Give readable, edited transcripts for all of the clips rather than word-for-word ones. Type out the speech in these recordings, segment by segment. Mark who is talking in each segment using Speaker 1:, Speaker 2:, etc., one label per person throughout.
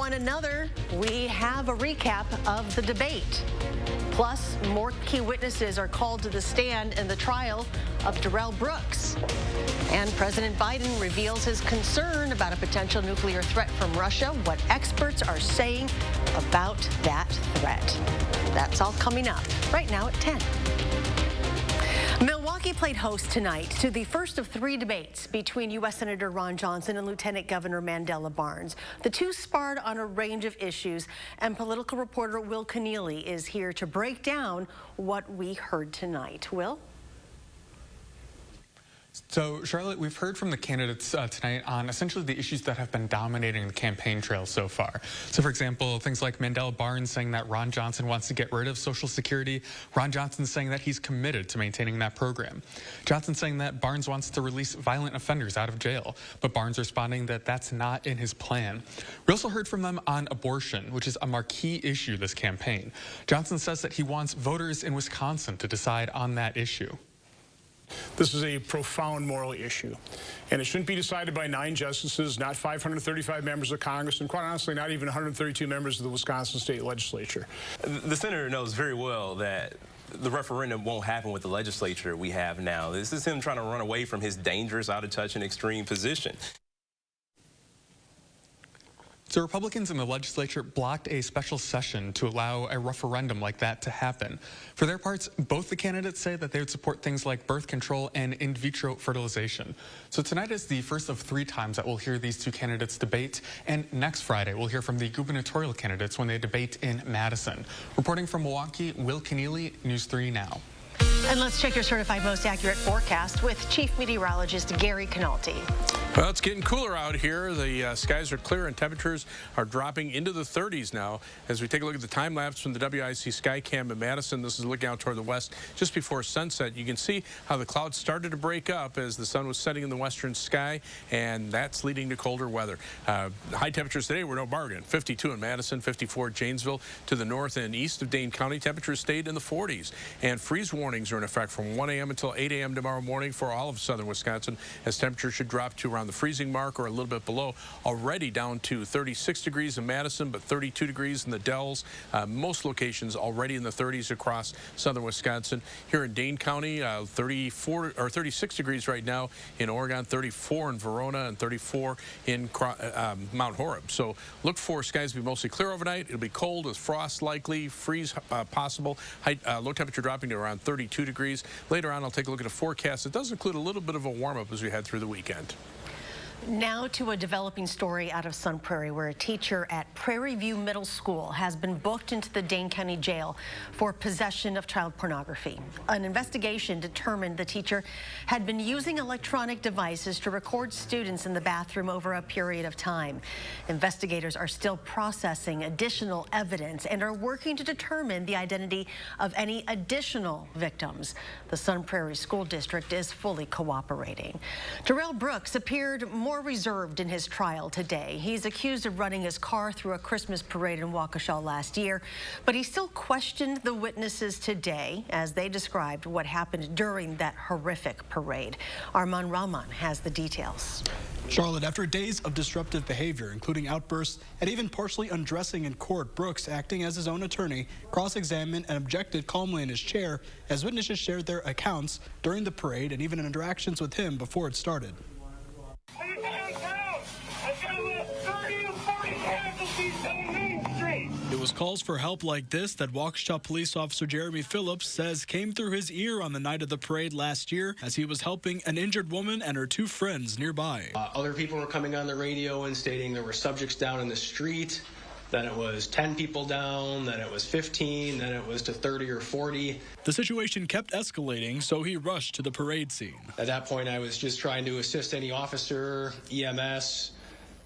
Speaker 1: one another. We have a recap of the debate. Plus, more key witnesses are called to the stand in the trial of Darrell Brooks. And President Biden reveals his concern about a potential nuclear threat from Russia, what experts are saying about that threat. That's all coming up right now at 10. Milwaukee played host tonight to the first of 3 debates between U.S. Senator Ron Johnson and Lieutenant Governor Mandela Barnes. The two sparred on a range of issues, and political reporter Will Keneally is here to break down what we heard tonight. Will?
Speaker 2: So, Charlotte, we've heard from the candidates tonight on essentially the issues that have been dominating the campaign trail so far. So, for example, things like Mandela Barnes saying that Ron Johnson wants to get rid of Social Security. Ron Johnson saying that he's committed to maintaining that program. Johnson saying that Barnes wants to release violent offenders out of jail, but Barnes responding that that's not in his plan. We also heard from them on abortion, which is a marquee issue this campaign. Johnson says that he wants voters in Wisconsin to decide on that issue.
Speaker 3: This is a profound moral issue, and it shouldn't be decided by 9 justices, not 535 members of Congress, and quite honestly, not even 132 members of the Wisconsin State Legislature.
Speaker 4: The senator knows very well that the referendum won't happen with the legislature we have now. This is him trying to run away from his dangerous, out-of-touch, and extreme position.
Speaker 2: So Republicans in the legislature blocked a special session to allow a referendum like that to happen. For their parts, both the candidates say that they would support things like birth control and in vitro fertilization. So tonight is the first of 3 times that we'll hear these two candidates debate, and next Friday we'll hear from the gubernatorial candidates when they debate in Madison. Reporting from Milwaukee, Will Keneally, News 3 Now.
Speaker 1: And let's check your certified most accurate forecast with Chief Meteorologist Gary Canalti.
Speaker 5: Well, it's getting cooler out here. The skies are clear and temperatures are dropping into the 30s now. As we take a look at the time lapse from the WISC Skycam in Madison, this is looking out toward the west just before sunset. You can see how the clouds started to break up as the sun was setting in the western sky, and that's leading to colder weather. High temperatures today were no bargain. 52 in Madison, 54 Janesville. To the north and east of Dane County, temperatures stayed in the 40s. And freeze warnings are in effect from 1 a.m. until 8 a.m. tomorrow morning for all of southern Wisconsin, as temperatures should drop to around the freezing mark or a little bit below. Already down to 36 degrees in Madison, but 32 degrees in the Dells. Most locations already in the 30s across southern Wisconsin. Here in Dane County, 34 or 36 degrees right now in Oregon, 34 in Verona, and 34 in Mount Horeb. So look for skies to be mostly clear overnight. It'll be cold with frost likely, freeze possible. Low temperature dropping to around 32 degrees. Later on, I'll take a look at a forecast. It does include a little bit of a warm-up as we head through the weekend.
Speaker 1: Now to a developing story out of Sun Prairie, where a teacher at Prairie View Middle School has been booked into the Dane County Jail for possession of child pornography. An investigation determined the teacher had been using electronic devices to record students in the bathroom over a period of time. Investigators are still processing additional evidence and are working to determine the identity of any additional victims. The Sun Prairie School District is fully cooperating. Darrell Brooks appeared more reserved in his trial today. He's accused of running his car through a Christmas parade in Waukesha last year, but he still questioned the witnesses today as they described what happened during that horrific parade. Armand Rahman has the details.
Speaker 6: Charlotte, after days of disruptive behavior, including outbursts and even partially undressing in court, Brooks, acting as his own attorney, cross-examined and objected calmly in his chair as witnesses shared their accounts during the parade and even interactions with him before it started. It was calls for help like this that Waukesha police officer Jeremy Phillips says came through his ear on the night of the parade last year as he was helping an injured woman and her 2 friends nearby.
Speaker 7: Other people were coming on the radio and stating there were subjects down in the street, then it was 10 people down, then it was 15, then it was to 30 or 40.
Speaker 6: The situation kept escalating, so he rushed to the parade scene.
Speaker 7: At that point, I was just trying to assist any officer, EMS,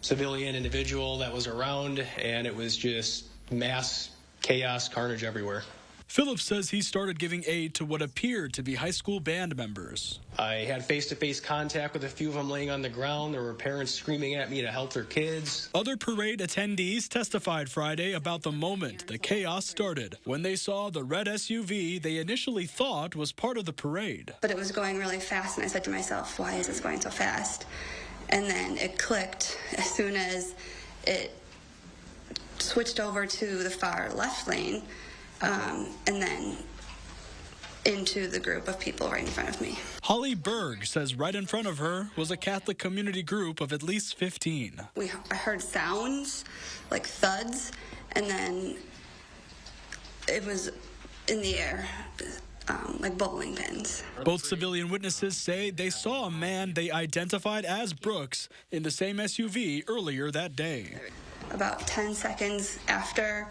Speaker 7: civilian individual that was around, and it was just mass chaos, carnage everywhere.
Speaker 6: Phillips says he started giving aid to what appeared to be high school band members.
Speaker 7: I had face-to-face contact with a few of them laying on the ground. There were parents screaming at me to help their kids.
Speaker 6: Other parade attendees testified Friday about the moment the chaos started when they saw the red SUV they initially thought was part of the parade.
Speaker 8: But it was going really fast, and I said to myself, why is this going so fast? And then it clicked as soon as it switched over to the far left lane, and then into the group of people right in front of me.
Speaker 6: Holly Berg says right in front of her was a Catholic community group of at least 15.
Speaker 8: I heard sounds, like thuds, and then it was in the air, like bowling pins.
Speaker 6: Both civilian witnesses say they saw a man they identified as Brooks in the same SUV earlier that day.
Speaker 8: About 10 seconds after,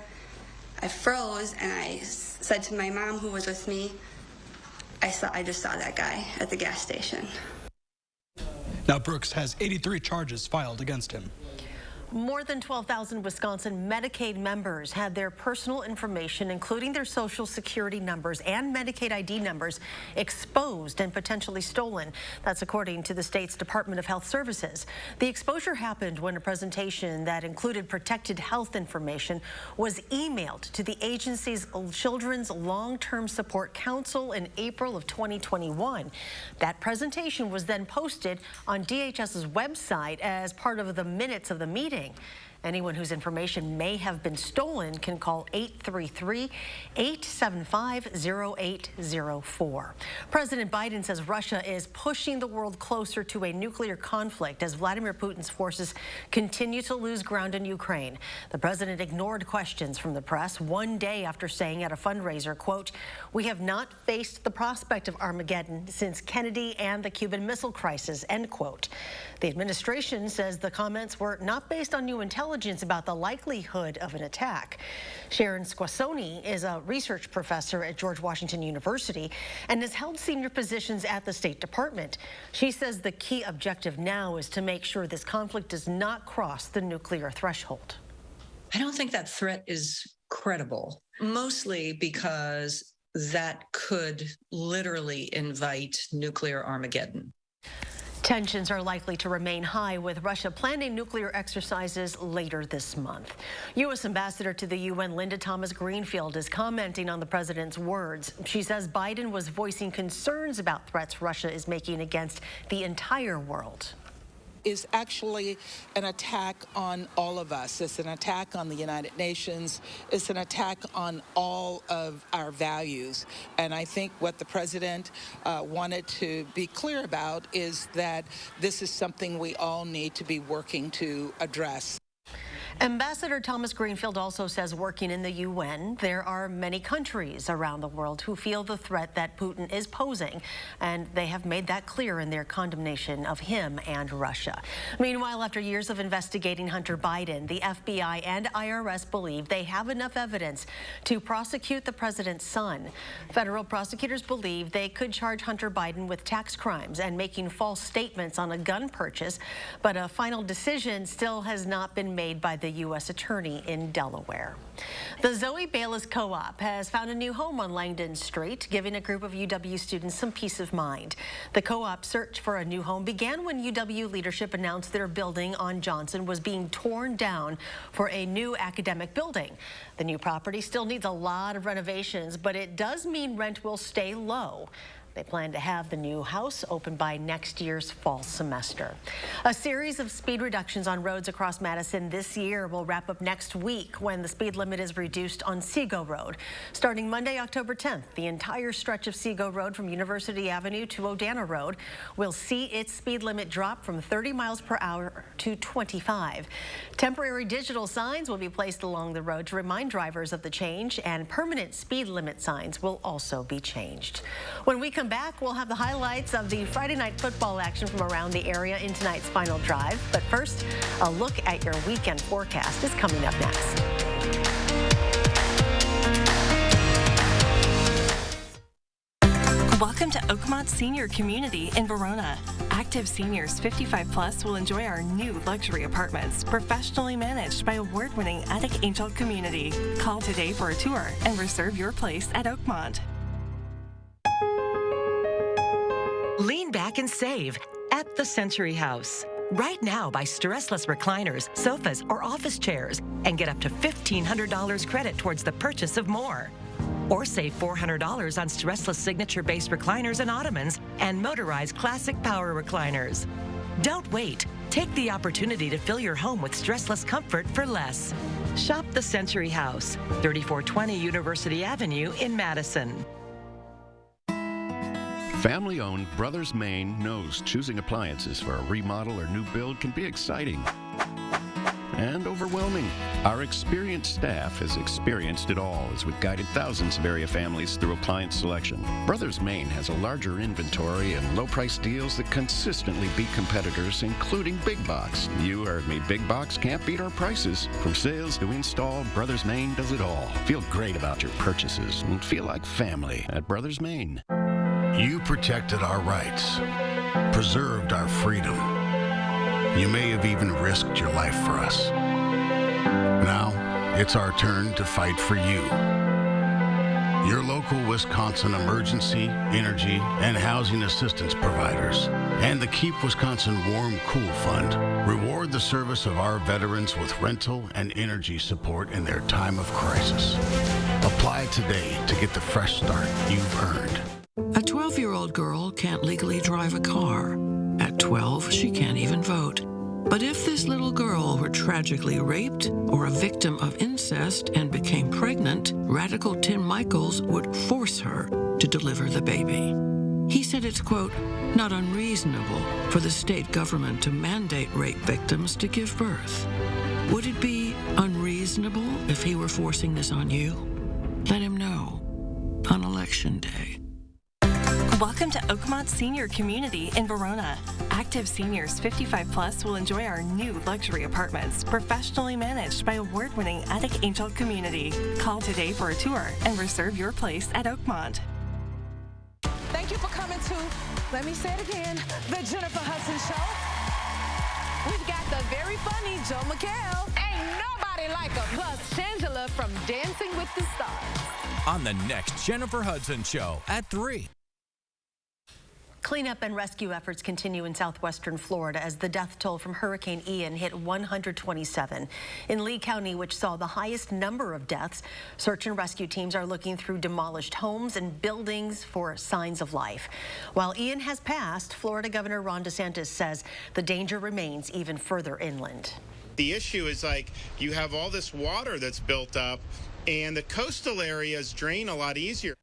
Speaker 8: I froze and I said to my mom, who was with me, I just saw that guy at the gas station.
Speaker 6: Now Brooks has 83 charges filed against him.
Speaker 1: More than 12,000 Wisconsin Medicaid members had their personal information, including their Social Security numbers and Medicaid ID numbers, exposed and potentially stolen. That's according to the state's Department of Health Services. The exposure happened when a presentation that included protected health information was emailed to the agency's Children's Long-Term Support Council in April of 2021. That presentation was then posted on DHS's website as part of the minutes of the meeting. Anyone whose information may have been stolen can call 833-875-0804. President Biden says Russia is pushing the world closer to a nuclear conflict as Vladimir Putin's forces continue to lose ground in Ukraine. The president ignored questions from the press one day after saying at a fundraiser, quote, "We have not faced the prospect of Armageddon since Kennedy and the Cuban Missile Crisis," end quote. The administration says the comments were not based on new intelligence about the likelihood of an attack. Sharon Squassoni is a research professor at George Washington University and has held senior positions at the State Department. She says the key objective now is to make sure this conflict does not cross the nuclear threshold.
Speaker 9: I don't think that threat is credible, mostly because that could literally invite nuclear Armageddon.
Speaker 1: Tensions are likely to remain high, with Russia planning nuclear exercises later this month. U.S. Ambassador to the UN Linda Thomas-Greenfield is commenting on the president's words. She says Biden was voicing concerns about threats Russia is making against the entire world.
Speaker 10: Is actually an attack on all of us. It's an attack on the United Nations. It's an attack on all of our values. And I think what the president wanted to be clear about is that this is something we all need to be working to address.
Speaker 1: Ambassador Thomas-Greenfield also says working in the UN, there are many countries around the world who feel the threat that Putin is posing, and they have made that clear in their condemnation of him and Russia. Meanwhile, after years of investigating Hunter Biden, the FBI and IRS believe they have enough evidence to prosecute the president's son. Federal prosecutors believe they could charge Hunter Biden with tax crimes and making false statements on a gun purchase, but a final decision still has not been made by the U.S. Attorney in Delaware. The Zoe Bayless Co-op has found a new home on Langdon Street, giving a group of UW students some peace of mind. The co-op search for a new home began when UW leadership announced their building on Johnson was being torn down for a new academic building. The new property still needs a lot of renovations, but it does mean rent will stay low. They plan to have the new house open by next year's fall semester. A series of speed reductions on roads across Madison this year will wrap up next week when the speed limit is reduced on Seago Road. Starting Monday, October 10th, the entire stretch of Seago Road from University Avenue to Odana Road will see its speed limit drop from 30 miles per hour to 25. Temporary digital signs will be placed along the road to remind drivers of the change, and permanent speed limit signs will also be changed. When we come back, we'll have the highlights of the Friday night football action from around the area in tonight's final drive. But first, a look at your weekend forecast is coming up next.
Speaker 11: Welcome to Oakmont Senior Community in Verona. Active seniors 55 plus will enjoy our new luxury apartments, professionally managed by award-winning Attic Angel Community. Call today for a tour and reserve your place at Oakmont.
Speaker 12: Lean back and save at the Century House. Right now, buy stressless recliners, sofas, or office chairs and get up to $1,500 credit towards the purchase of more. Or save $400 on stressless signature-based recliners and ottomans and motorized classic power recliners. Don't wait. Take the opportunity to fill your home with stressless comfort for less. Shop the Century House, 3420 University Avenue in Madison.
Speaker 13: Family-owned Brothers Maine knows choosing appliances for a remodel or new build can be exciting and overwhelming. Our experienced staff has experienced it all as we've guided thousands of area families through appliance selection. Brothers Maine has a larger inventory and low-price deals that consistently beat competitors, including Big Box. You heard me, Big Box can't beat our prices. From sales to install, Brothers Maine does it all. Feel great about your purchases and feel like family at Brothers Maine.
Speaker 14: You protected our rights, preserved our freedom. You may have even risked your life for us. Now, it's our turn to fight for you. Your local Wisconsin emergency, energy, and housing assistance providers, and the Keep Wisconsin Warm Cool Fund reward the service of our veterans with rental and energy support in their time of crisis. Apply today to get the fresh start you've earned.
Speaker 15: A 12-year-old girl can't legally drive a car. At 12, she can't even vote. But if this little girl were tragically raped or a victim of incest and became pregnant, Radical Tim Michaels would force her to deliver the baby. He said it's, quote, not unreasonable for the state government to mandate rape victims to give birth. Would it be unreasonable if he were forcing this on you? Let him know on Election Day.
Speaker 11: Welcome to Oakmont Senior Community in Verona. Active seniors 55 plus will enjoy our new luxury apartments, professionally managed by award-winning Attic Angel Community. Call today for a tour and reserve your place at Oakmont.
Speaker 16: Thank you for coming to, let me say it again, the Jennifer Hudson Show. We've got the very funny Joe McHale. Ain't nobody like her. Plus, Shangela from Dancing with the Stars.
Speaker 17: On the next Jennifer Hudson Show at 3.
Speaker 1: Cleanup and rescue efforts continue in southwestern Florida as the death toll from Hurricane Ian hit 127. In Lee County, which saw the highest number of deaths, search and rescue teams are looking through demolished homes and buildings for signs of life. While Ian has passed, Florida Governor Ron DeSantis says the danger remains even further inland.
Speaker 18: The issue is, like, you have all this water that's built up and the coastal areas drain a lot easier.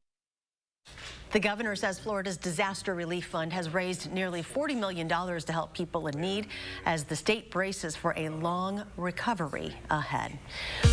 Speaker 1: The governor says Florida's Disaster Relief Fund has raised nearly $40 million to help people in need as the state braces for a long recovery ahead.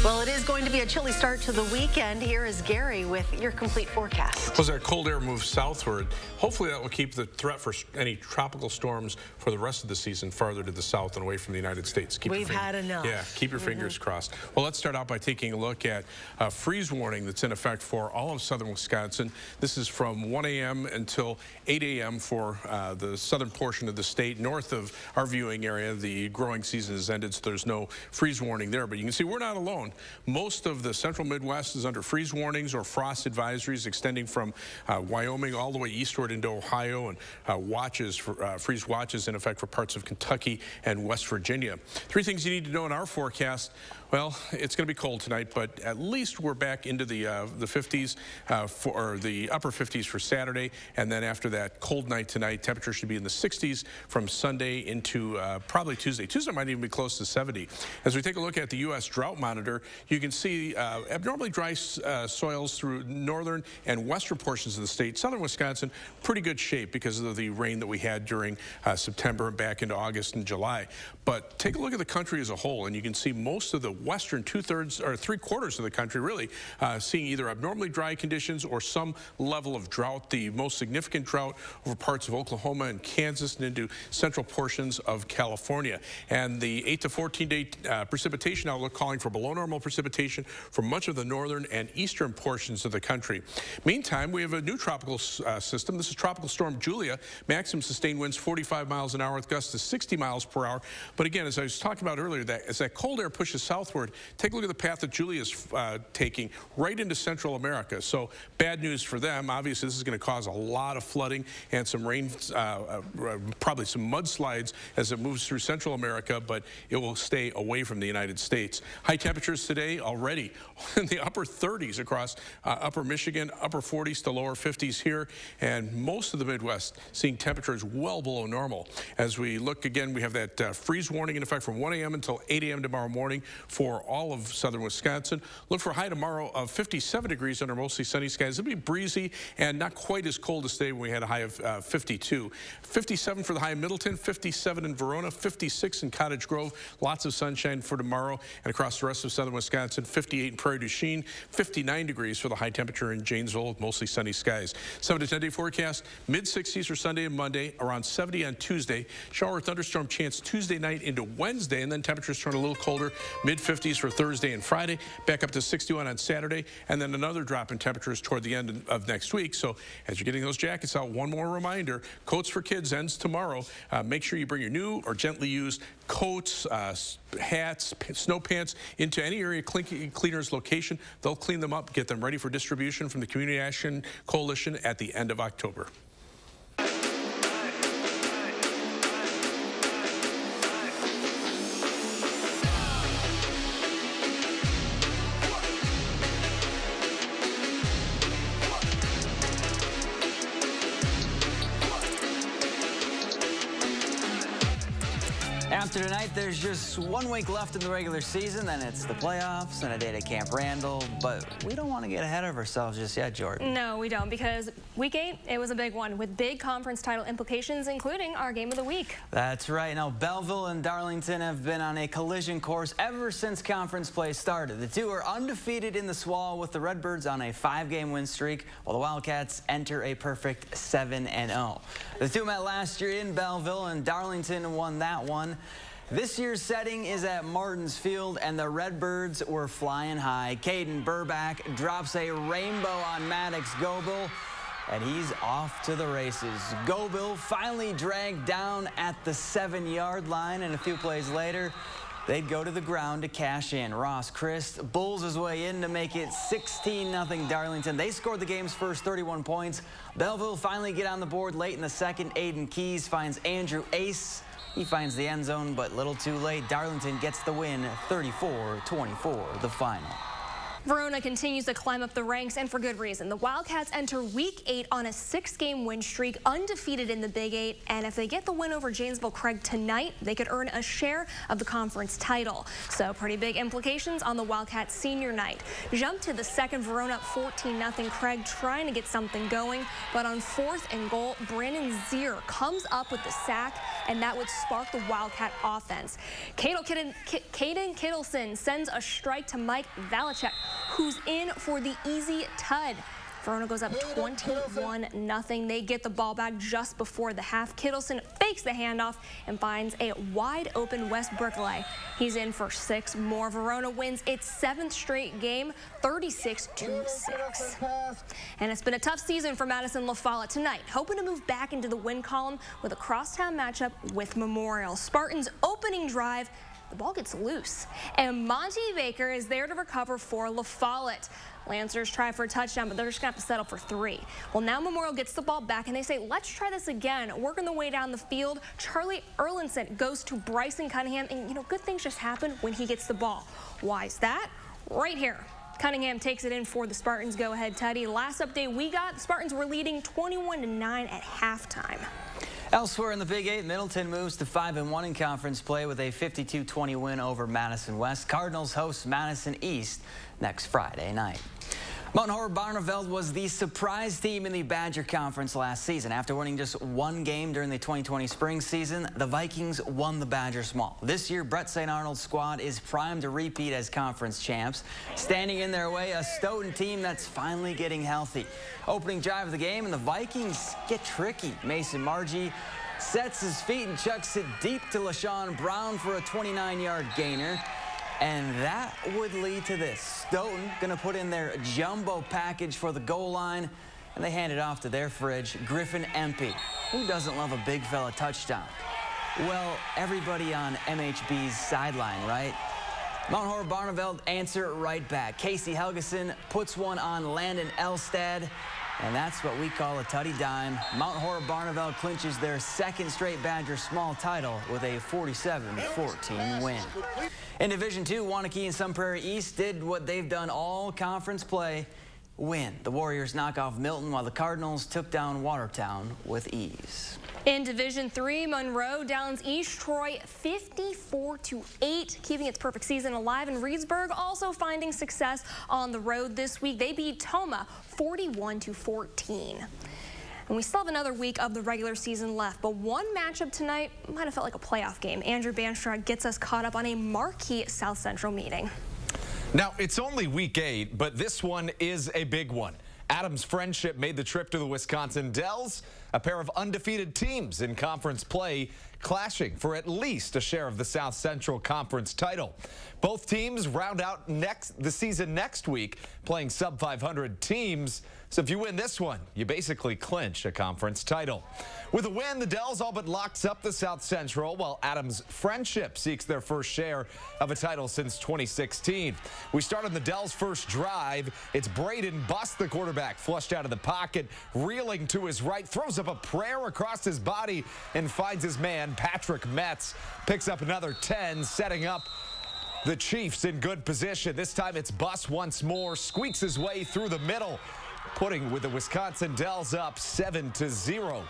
Speaker 1: Well, it is going to be a chilly start to the weekend. Here is Gary with your complete forecast.
Speaker 5: As that cold air moves southward, hopefully that will keep the threat for any tropical storms for the rest of the season farther to the south and away from the United States.
Speaker 1: We've had enough.
Speaker 5: Yeah, keep your fingers crossed. Well, let's start out by taking a look at a freeze warning that's in effect for all of southern Wisconsin. This is from 1 a.m. until 8 a.m. for the southern portion of the state. North of our viewing area, the growing season has ended, so there's no freeze warning there. But you can see we're not alone. Most of the central Midwest is under freeze warnings or frost advisories extending from Wyoming all the way eastward into Ohio, and freeze watches in effect for parts of Kentucky and West Virginia. Three things you need to know in our forecast. Well, it's going to be cold tonight, but at least we're back into the 50s or the upper 50s for Saturday, and then after that cold night tonight, temperature should be in the 60s from Sunday into probably Tuesday. Tuesday might even be close to 70. As we take a look at the U.S. Drought Monitor, you can see abnormally dry soils through northern and western portions of the state. Southern Wisconsin, pretty good shape because of the rain that we had during September and back into August and July. But take a look at the country as a whole, and you can see most of the western two-thirds or three-quarters of the country really seeing either abnormally dry conditions or some level of drought. The most significant drought over parts of Oklahoma and Kansas and into central portions of California. And the 8 to 14-day precipitation outlook calling for below normal precipitation for much of the northern and eastern portions of the country. Meantime, we have a new tropical system. This is Tropical Storm Julia. Maximum sustained winds 45 miles an hour with gusts to 60 miles per hour. But again, as I was talking about earlier, as that cold air pushes southward, take a look at the path that Julia is taking right into Central America. So bad news for them. Obviously, this is going to cause a lot of flooding and some rain, probably some mudslides as it moves through Central America, but it will stay away from the United States. High temperatures today already in the upper 30s across upper Michigan, upper 40s to lower 50s here, and most of the Midwest seeing temperatures well below normal. As we look again, we have that freeze warning in effect from 1 a.m. until 8 a.m. tomorrow morning for all of southern Wisconsin. Look for a high tomorrow of 57 degrees under mostly sunny skies. It'll be breezy and not quite as cold as today when we had a high of 52. 57 for the high in Middleton, 57 in Verona, 56 in Cottage Grove. Lots of sunshine for tomorrow, and across the rest of southern Wisconsin, 58 in Prairie du Chien, 59 degrees for the high temperature in Janesville with mostly sunny skies. 7 to 10 day forecast, mid-60s for Sunday and Monday, around 70 on Tuesday. Shower or thunderstorm chance Tuesday night into Wednesday, and then temperatures turn a little colder, mid-50s for Thursday and Friday, back up to 61 on Saturday, and then another drop in temperatures toward the end of next week. So as you're getting those jackets out, one more reminder, Coats for Kids ends tomorrow. Make sure you bring your new or gently used coats, hats, snow pants into any area cleaner's location. They'll clean them up, get them ready for distribution from the Community Action Coalition at the end of October.
Speaker 19: After tonight, there's just 1 week left in the regular season, then it's the playoffs and a day to Camp Randall, but we don't want to get ahead of ourselves just yet, Jordan.
Speaker 20: No, we don't, because week 8, it was a big one with big conference title implications, including our game of the week.
Speaker 19: That's right. Now, Belleville and Darlington have been on a collision course ever since conference play started. The two are undefeated in the SWAL with the Redbirds on a 5-game win streak, while the Wildcats enter a perfect 7-0. The two met last year in Belleville, and Darlington won that one. This year's setting is at Martins Field, and the Redbirds were flying high. Caden Burback drops a rainbow on Maddox Goebel, and he's off to the races. Goebel finally dragged down at the 7-yard line, and a few plays later, they'd go to the ground to cash in. Ross Christ bulls his way in to make it 16-0 Darlington. They scored the game's first 31 points. Belleville finally get on the board late in the second. Aiden Keys finds Andrew Ace. He finds the end zone, but little too late. Darlington gets the win, 34-24, the final.
Speaker 20: Verona continues to climb up the ranks, and for good reason. The Wildcats enter week 8 on a 6-game win streak, undefeated in the Big 8, and if they get the win over Janesville Craig tonight, they could earn a share of the conference title. So pretty big implications on the Wildcats senior night. Jump to the second, Verona 14-0 Craig, trying to get something going, but on 4th and goal, Brandon Zier comes up with the sack, and that would spark the Wildcat offense. Caden Kittleson sends a strike to Mike Valachek, who's in for the easy tud. Verona goes up 21-0. They get the ball back just before the half. Kittleson fakes the handoff and finds a wide open Wes Brickley. He's in for 6 more. Verona wins its 7th straight game, 36-6. And it's been a tough season for Madison La Follette tonight, hoping to move back into the win column with a crosstown matchup with Memorial. Spartans' opening drive, the ball gets loose, and Monty Baker is there to recover for La Follette. Lancers try for a touchdown, but they're just going to have to settle for 3. Well, now Memorial gets the ball back, and they say, let's try this again. Working the way down the field, Charlie Erlinson goes to Bryson Cunningham, and, good things just happen when he gets the ball. Why is that? Right here. Cunningham takes it in for the Spartans' go-ahead tutty. Last update we got, the Spartans were leading 21-9 at halftime.
Speaker 19: Elsewhere in the Big 8, Middleton moves to 5-1 in conference play with a 52-20 win over Madison West. Cardinals host Madison East next Friday night. Mountain Harbor Barneveld was the surprise team in the Badger Conference last season. After winning just 1 game during the 2020 spring season, the Vikings won the Badger Small. This year, Brett St. Arnold's squad is primed to repeat as conference champs. Standing in their way, a Stoughton team that's finally getting healthy. Opening drive of the game, and the Vikings get tricky. Mason Margie sets his feet and chucks it deep to LaShawn Brown for a 29-yard gainer. And that would lead to this. Stoughton going to put in their jumbo package for the goal line, and they hand it off to their fridge, Griffin Empey. Who doesn't love a big fella touchdown? Well, everybody on MHB's sideline, right? Mount Horror Barneveld answer right back. Casey Helgeson puts one on Landon Elstad, And that's what we call a tutty dime. Mount Horeb Barneveld clinches their second straight Badger small title with a 47-14 win. In Division II, Waunakee and Sun Prairie East did what they've done all conference play, win. The Warriors knock off Milton while the Cardinals took down Watertown with ease.
Speaker 20: In Division III, Monroe downs East Troy 54-8, keeping its perfect season alive. And Reedsburg also finding success on the road this week. They beat Toma 41-14. And we still have another week of the regular season left, but one matchup tonight might have felt like a playoff game. Andrew Banstra gets us caught up on a marquee South Central meeting.
Speaker 21: Now, it's only week 8, but this one is a big one. Adams Friendship made the trip to the Wisconsin Dells, a pair of undefeated teams in conference play clashing for at least a share of the South Central Conference title. Both teams round out the season next week playing sub-500 teams. So if you win this one, you basically clinch a conference title. With a win, the Dells all but locks up the South Central, while Adams Friendship seeks their first share of a title since 2016. We start on the Dells' first drive. It's Braden Buss, the quarterback, flushed out of the pocket, reeling to his right, throws up a prayer across his body and finds his man, Patrick Metz, picks up another 10, setting up the Chiefs in good position. This time it's Buss once more, squeaks his way through the middle, putting with the Wisconsin Dells up 7-0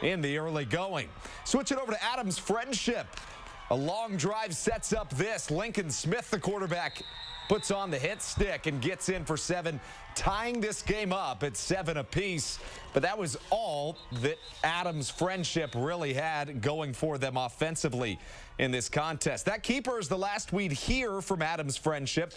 Speaker 21: in the early going. Switch it over to Adams Friendship. A long drive sets up this. Lincoln Smith, the quarterback, puts on the hit stick and gets in for 7, tying this game up at 7 apiece. But that was all that Adams Friendship really had going for them offensively in this contest. That keeper is the last we'd hear from Adams Friendship,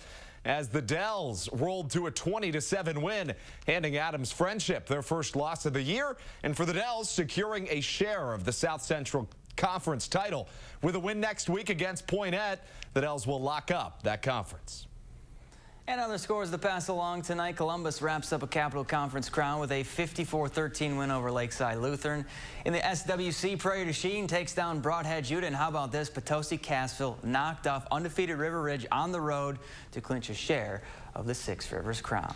Speaker 21: as the Dells rolled to a 20-7 win, handing Adams Friendship their first loss of the year, and for the Dells securing a share of the South Central Conference title. With a win next week against Poinette, the Dells will lock up that conference.
Speaker 19: And other scores to pass along tonight. Columbus wraps up a Capital Conference crown with a 54-13 win over Lakeside Lutheran. In the SWC, Prairie du Chien takes down Broadhead Judah. And how about this? Potosi Cassville knocked off undefeated River Ridge on the road to clinch a share of the Six Rivers crown.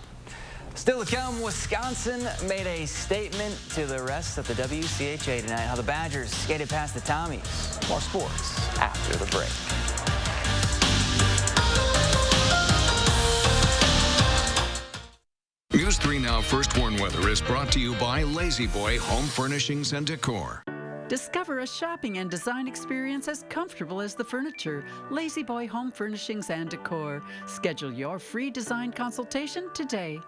Speaker 19: Still to come, Wisconsin made a statement to the rest of the WCHA tonight. How the Badgers skated past the Tommies. More sports after the break.
Speaker 22: News 3 Now First Warn Weather is brought to you by Lazy Boy Home Furnishings and Decor.
Speaker 23: Discover a shopping and design experience as comfortable as the furniture. Lazy Boy Home Furnishings and Decor. Schedule your free design consultation today.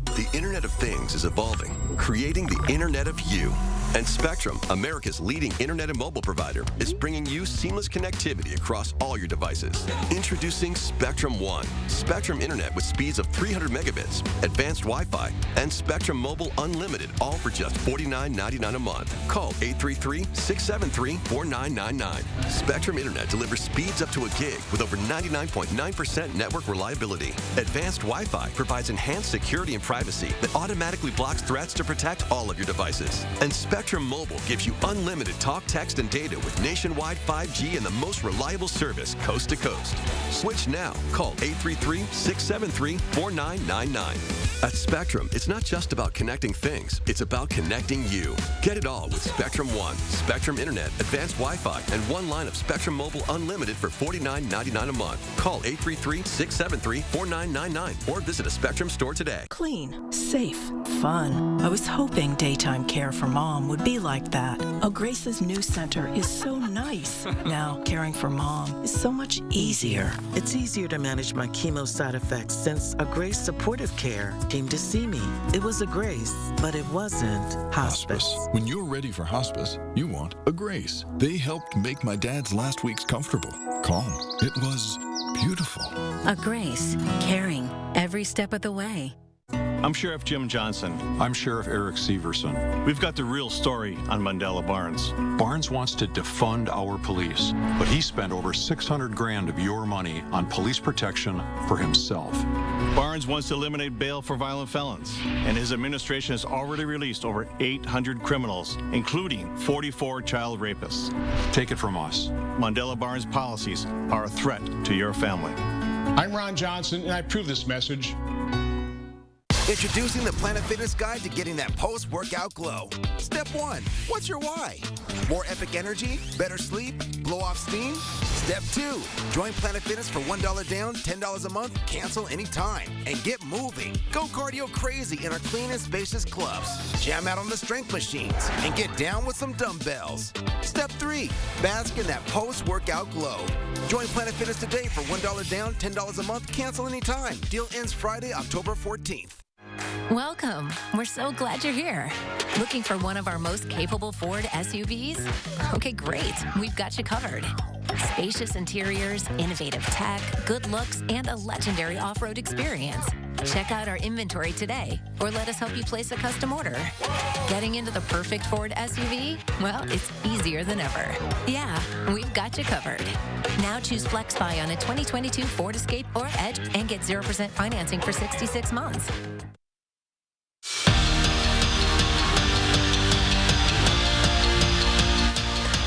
Speaker 24: The Internet of Things is evolving, creating the Internet of You. And Spectrum, America's leading internet and mobile provider, is bringing you seamless connectivity across all your devices. Introducing Spectrum One, Spectrum Internet with speeds of 300 megabits, advanced Wi-Fi, and Spectrum Mobile Unlimited, all for just $49.99 a month. Call 833-673-4999. Spectrum Internet delivers speeds up to a gig with over 99.9% network reliability. Advanced Wi-Fi provides enhanced security and privacy that automatically blocks threats to protect all of your devices. And Spectrum Mobile gives you unlimited talk, text, and data with nationwide 5G and the most reliable service coast to coast. Switch now. Call 833-673-4999. At Spectrum, it's not just about connecting things, it's about connecting you. Get it all with Spectrum One, Spectrum Internet, advanced Wi-Fi, and one line of Spectrum Mobile Unlimited for $49.99 a month. Call 833-673-4999 or visit a Spectrum store today.
Speaker 15: Clean, safe, fun. I was hoping daytime care for mom would be like that. Oh, Grace's new center is so nice. Now, caring for mom is so much easier.
Speaker 25: It's easier to manage my chemo side effects since a Grace Supportive Care came to see me. It was a Grace, but it wasn't hospice.
Speaker 26: When you're ready for hospice, you want a Grace. They helped make my dad's last weeks comfortable, calm. It was beautiful.
Speaker 27: A Grace, caring every step of the way.
Speaker 28: I'm Sheriff Jim Johnson.
Speaker 29: I'm Sheriff Eric Severson.
Speaker 28: We've got the real story on Mandela Barnes.
Speaker 29: Barnes wants to defund our police, but he spent over $600 grand of your money on police protection for himself.
Speaker 28: Barnes wants to eliminate bail for violent felons, and his administration has already released over 800 criminals, including 44 child rapists.
Speaker 29: Take it from us.
Speaker 28: Mandela Barnes policies are a threat to your family.
Speaker 3: I'm Ron Johnson, and I approve this message.
Speaker 2: Introducing the Planet Fitness Guide to getting that post-workout glow. Step 1, what's your why? More epic energy? Better sleep? Blow off steam? Step 2, join Planet Fitness for $1 down, $10 a month, cancel anytime, and get moving. Go cardio crazy in our clean and spacious clubs. Jam out on the strength machines and get down with some dumbbells. Step 3, bask in that post-workout glow. Join Planet Fitness today for $1 down, $10 a month, cancel anytime. Deal ends Friday, October 14th.
Speaker 27: Welcome. We're so glad you're here. Looking for one of our most capable Ford SUVs? Okay, great. We've got you covered. Spacious interiors, innovative tech, good looks, and a legendary off-road experience. Check out our inventory today, or let us help you place a custom order. Getting into the perfect Ford SUV? Well, it's easier than ever. Yeah, we've got you covered. Now choose FlexBuy on a 2022 Ford Escape or Edge and get 0% financing for 66 months.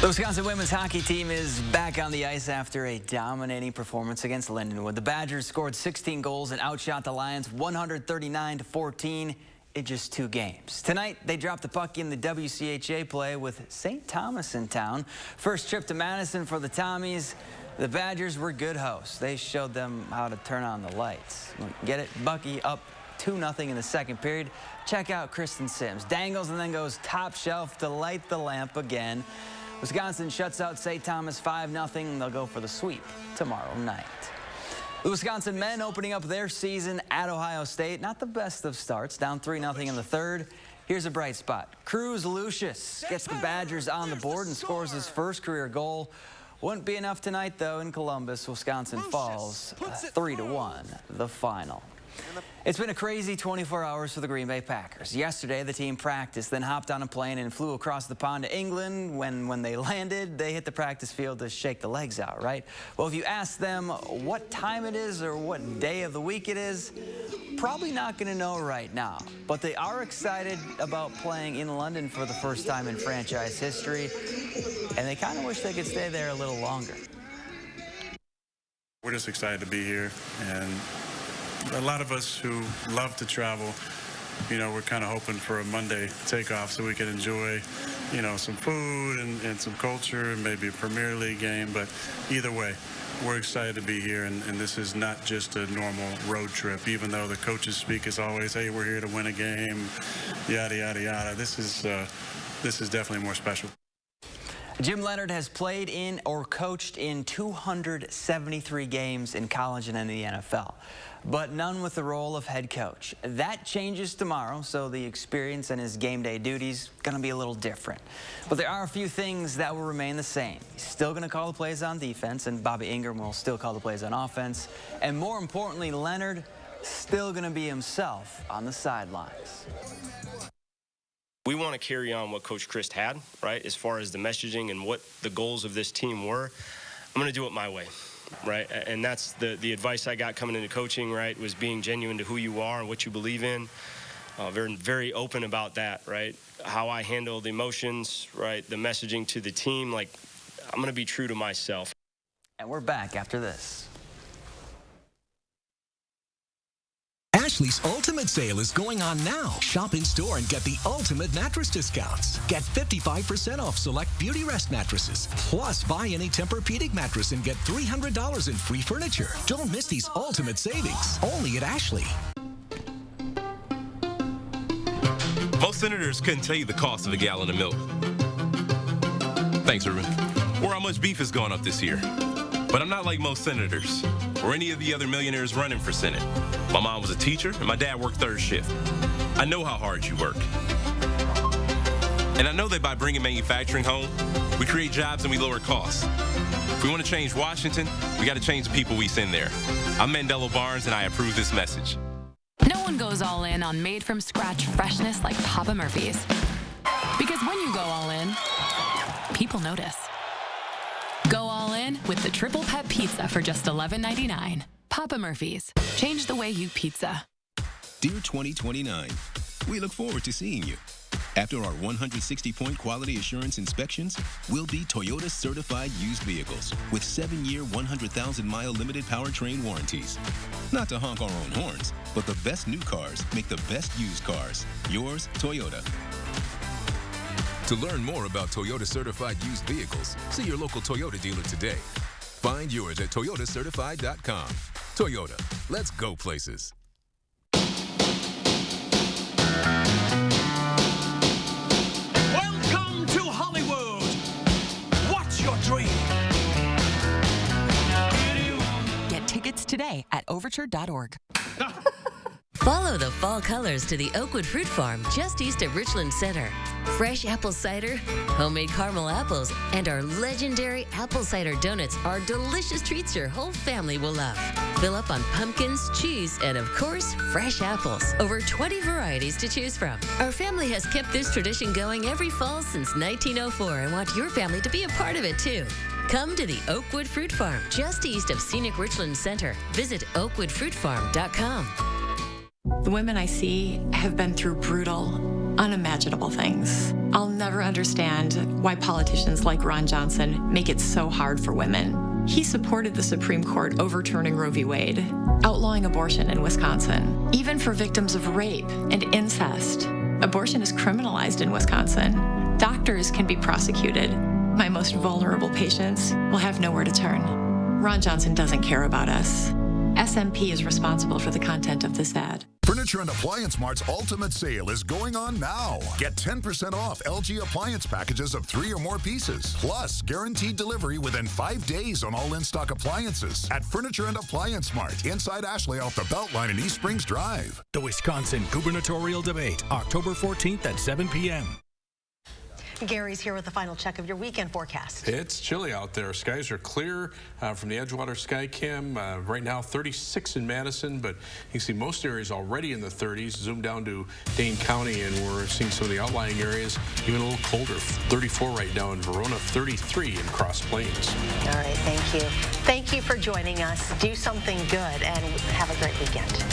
Speaker 19: The Wisconsin women's hockey team is back on the ice after a dominating performance against Lindenwood. The Badgers scored 16 goals and outshot the Lions 139-14 in just 2 games. Tonight, they dropped the puck in the WCHA play with St. Thomas in town. First trip to Madison for the Tommies. The Badgers were good hosts. They showed them how to turn on the lights. Get it? Bucky up 2-0 in the second period. Check out Kristen Sims. Dangles and then goes top shelf to light the lamp again. Wisconsin shuts out St. Thomas 5-0. They'll go for the sweep tomorrow night. The Wisconsin men opening up their season at Ohio State. Not the best of starts, down 3-0 in the third. Here's a bright spot. Cruz Lucius gets the Badgers on the board and scores his first career goal. Wouldn't be enough tonight, though, in Columbus. Wisconsin falls 3-1, the final. It's been a crazy 24 hours for the Green Bay Packers. Yesterday, the team practiced, then hopped on a plane and flew across the pond to England. When they landed, they hit the practice field to shake the legs out, right? Well, if you ask them what time it is or what day of the week it is, probably not going to know right now. But they are excited about playing in London for the first time in franchise history, and they kind of wish they could stay there a little longer.
Speaker 4: We're just excited to be here, and a lot of us who love to travel, you know, we're kind of hoping for a Monday takeoff so we can enjoy, you know, some food and some culture and maybe a Premier League game. But either way, we're excited to be here, and this is not just a normal road trip, even though the coaches speak as always, hey, we're here to win a game, yada, yada, yada. This is definitely more special.
Speaker 19: Jim Leonhard has played in or coached in 273 games in college and in the NFL, but none with the role of head coach. That changes tomorrow, so the experience and his game day duties going to be a little different. But there are a few things that will remain the same. He's still going to call the plays on defense, and Bobby Ingram will still call the plays on offense. And more importantly, Leonhard still going to be himself on the sidelines.
Speaker 6: We want to carry on what Coach Christ had, right, as far as the messaging and what the goals of this team were. I'm going to do it my way, right? And that's the advice I got coming into coaching, right, was being genuine to who you are and what you believe in. Very, very open about that, right? How I handle the emotions, right, the messaging to the team. Like, I'm going to be true to myself.
Speaker 19: And we're back after this.
Speaker 7: Ashley's Ultimate Sale is going on now. Shop in store and get the ultimate mattress discounts. Get 55% off select Beauty Rest mattresses. Plus, buy any Tempur-Pedic mattress and get $300 in free furniture. Don't miss these ultimate savings. Only at Ashley.
Speaker 8: Most senators couldn't tell you the cost of a gallon of milk. Thanks, Ruben. Or how much beef has gone up this year. But I'm not like most senators or any of the other millionaires running for Senate. My mom was a teacher, and my dad worked third shift. I know how hard you work. And I know that by bringing manufacturing home, we create jobs and we lower costs. If we want to change Washington, we got to change the people we send there. I'm Mandela Barnes, and I approve this message.
Speaker 9: No one goes all in on made-from-scratch freshness like Papa Murphy's. Because when you go all in, people notice. Go all in with the Triple Pep Pizza for just $11.99. Papa Murphy's. Change the way you pizza.
Speaker 10: Dear 2029, we look forward to seeing you.
Speaker 1: After our 160-point quality assurance inspections, we'll be Toyota certified used vehicles with 7-year, 100,000-mile limited powertrain warranties. Not to honk our own horns, but the best new cars make the best used cars. Yours, Toyota.
Speaker 10: To learn more about Toyota certified used vehicles, see your local Toyota dealer today. Find yours at toyotacertified.com. Toyota, let's go places.
Speaker 11: Welcome to Hollywood. What's your dream?
Speaker 12: Get tickets today at overture.org.
Speaker 13: Follow the fall colors to the Oakwood Fruit Farm just east of Richland Center. Fresh apple cider, homemade caramel apples, and our legendary apple cider donuts are delicious treats your whole family will love. Fill up on pumpkins, cheese, and of course, fresh apples. Over 20 varieties to choose from. Our family has kept this tradition going every fall since 1904 and want your family to be a part of it too. Come to the Oakwood Fruit Farm just east of scenic Richland Center. Visit oakwoodfruitfarm.com.
Speaker 14: The women I see have been through brutal, unimaginable things. I'll never understand why politicians like Ron Johnson make it so hard for women. He supported the Supreme Court overturning Roe v. Wade, outlawing abortion in Wisconsin. Even for victims of rape and incest, abortion is criminalized in Wisconsin. Doctors can be prosecuted. My most vulnerable patients will have nowhere to turn. Ron Johnson doesn't care about us. SMP is responsible for the content of this ad.
Speaker 16: Furniture and Appliance Mart's Ultimate Sale is going on now. Get 10% off LG appliance packages of 3 or more pieces. Plus, guaranteed delivery within 5 days on all in-stock appliances at Furniture and Appliance Mart inside Ashley off the Beltline in East Springs Drive.
Speaker 17: The Wisconsin gubernatorial debate, October 14th at 7 p.m.
Speaker 18: Gary's here with the final check of your weekend forecast.
Speaker 5: It's chilly out there. Skies are clear from the Edgewater Sky Cam. Right now, 36 in Madison, but you can see most areas already in the 30s. Zoom down to Dane County, and we're seeing some of the outlying areas even a little colder. 34 right now in Verona, 33 in Cross Plains.
Speaker 18: All right, thank you. Thank you for joining us. Do something good, and have a great weekend.